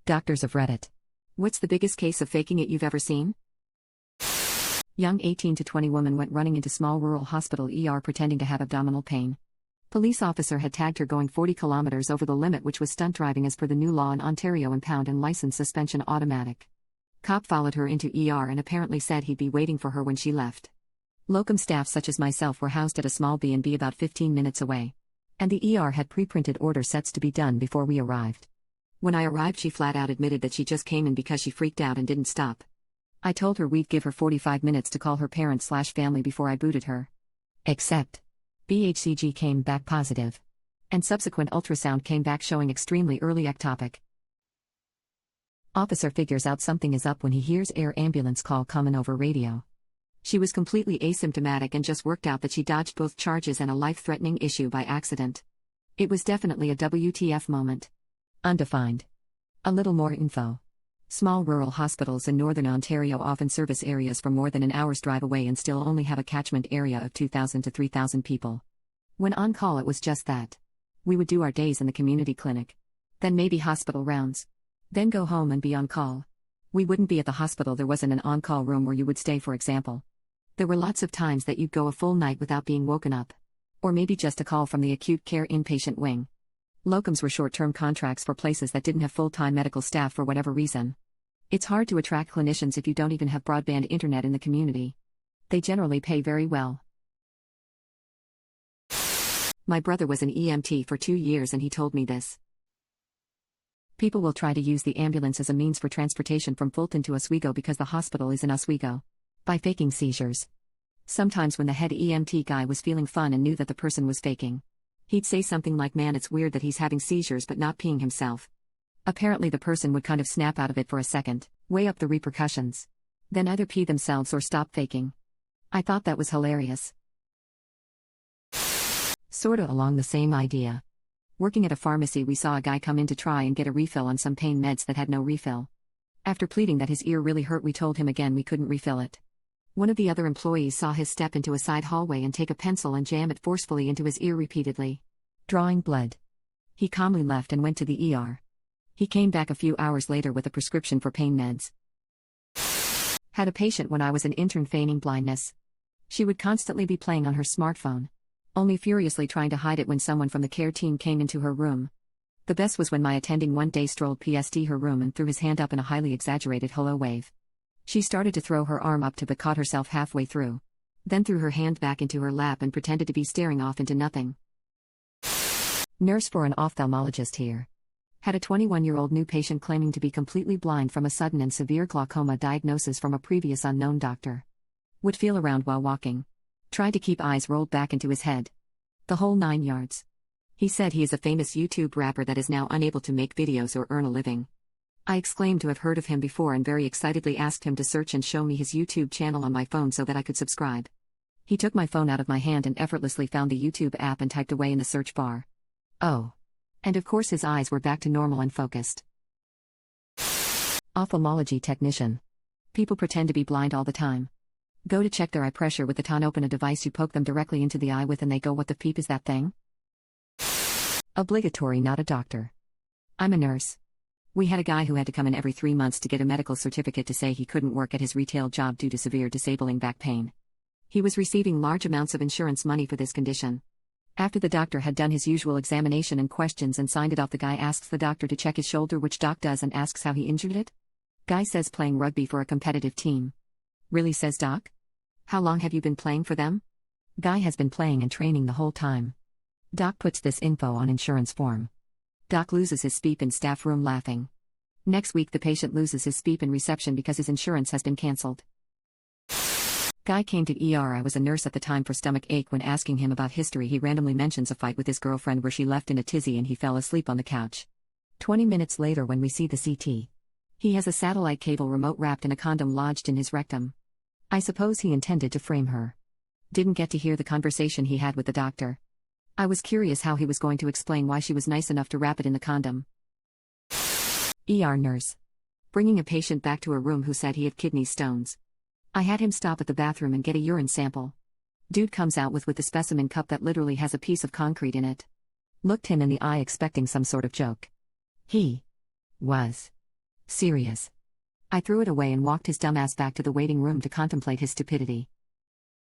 Doctors of Reddit. What's the biggest case of faking it you've ever seen? Young 18 to 20 woman went running into small rural hospital ER pretending to have abdominal pain. Police officer had tagged her going 40 kilometers over the limit, which was stunt driving as per the new law in Ontario, impound and license suspension automatic. Cop followed her into ER and apparently said he'd be waiting for her when she left. Locum staff such as myself were housed at a small B&B about 15 minutes away. And the ER had pre-printed order sets to be done before we arrived. When I arrived, she flat out admitted that she just came in because she freaked out and didn't stop. I told her we'd give her 45 minutes to call her parents/family before I booted her. Except, BHCG came back positive. And subsequent ultrasound came back showing extremely early ectopic. Officer figures out something is up when he hears air ambulance call coming over radio. She was completely asymptomatic and just worked out that she dodged both charges and a life-threatening issue by accident. It was definitely a WTF moment. Undefined. A little more info. Small rural hospitals in northern Ontario often service areas from more than an hour's drive away and still only have a catchment area of 2,000 to 3,000 people. When on call, it was just that. We would do our days in the community clinic. Then maybe hospital rounds. Then go home and be on call. We wouldn't be at the hospital, there wasn't an on-call room where you would stay, for example. There were lots of times that you'd go a full night without being woken up. Or maybe just a call from the acute care inpatient wing. Locums were short-term contracts for places that didn't have full-time medical staff for whatever reason. It's hard to attract clinicians if you don't even have broadband internet in the community. They generally pay very well. My brother was an EMT for 2 years and he told me this. People will try to use the ambulance as a means for transportation from Fulton to Oswego because the hospital is in Oswego. By faking seizures. Sometimes when the head EMT guy was feeling fun and knew that the person was faking, he'd say something like, "Man, it's weird that he's having seizures but not peeing himself." Apparently the person would kind of snap out of it for a second, weigh up the repercussions. Then either pee themselves or stop faking. I thought that was hilarious. Sorta along the same idea. Working at a pharmacy, we saw a guy come in to try and get a refill on some pain meds that had no refill. After pleading that his ear really hurt, we told him again we couldn't refill it. One of the other employees saw his step into a side hallway and take a pencil and jam it forcefully into his ear repeatedly, drawing blood. He calmly left and went to the ER. He came back a few hours later with a prescription for pain meds. Had a patient when I was an intern feigning blindness. She would constantly be playing on her smartphone, only furiously trying to hide it when someone from the care team came into her room. The best was when my attending one day strolled past her room and threw his hand up in a highly exaggerated hello wave. She started to throw her arm up but caught herself halfway through. Then threw her hand back into her lap and pretended to be staring off into nothing. Nurse for an ophthalmologist here. Had a 21-year-old new patient claiming to be completely blind from a sudden and severe glaucoma diagnosis from a previous unknown doctor. Would feel around while walking. Tried to keep eyes rolled back into his head. The whole 9 yards. He said he is a famous YouTube rapper that is now unable to make videos or earn a living. I exclaimed to have heard of him before and very excitedly asked him to search and show me his YouTube channel on my phone so that I could subscribe. He took my phone out of my hand and effortlessly found the YouTube app and typed away in the search bar. Oh. And of course his eyes were back to normal and focused. Ophthalmology technician. People pretend to be blind all the time. Go to check their eye pressure with the ton, open a device you poke them directly into the eye with and they go, "What the peep is that thing?" Obligatory, not a doctor. I'm a nurse. We had a guy who had to come in every 3 months to get a medical certificate to say he couldn't work at his retail job due to severe disabling back pain. He was receiving large amounts of insurance money for this condition. After the doctor had done his usual examination and questions and signed it off, the guy asks the doctor to check his shoulder, which doc does, and asks how he injured it. Guy says playing rugby for a competitive team. Really, says doc? How long have you been playing for them? Guy has been playing and training the whole time. Doc puts this info on insurance form. Doc loses his SPEEP in staff room laughing. Next week the patient loses his SPEEP in reception because his insurance has been cancelled. Guy came to ER. I was a nurse at the time for stomach ache. When asking him about history, he randomly mentions a fight with his girlfriend where she left in a tizzy and he fell asleep on the couch. 20 minutes later when we see the CT, he has a satellite cable remote wrapped in a condom lodged in his rectum. I suppose he intended to frame her. Didn't get to hear the conversation he had with the doctor. I was curious how he was going to explain why she was nice enough to wrap it in the condom. ER nurse. Bringing a patient back to a room who said he had kidney stones. I had him stop at the bathroom and get a urine sample. Dude comes out with the specimen cup that literally has a piece of concrete in it. Looked him in the eye expecting some sort of joke. He was Serious. I threw it away and walked his dumbass back to the waiting room to contemplate his stupidity.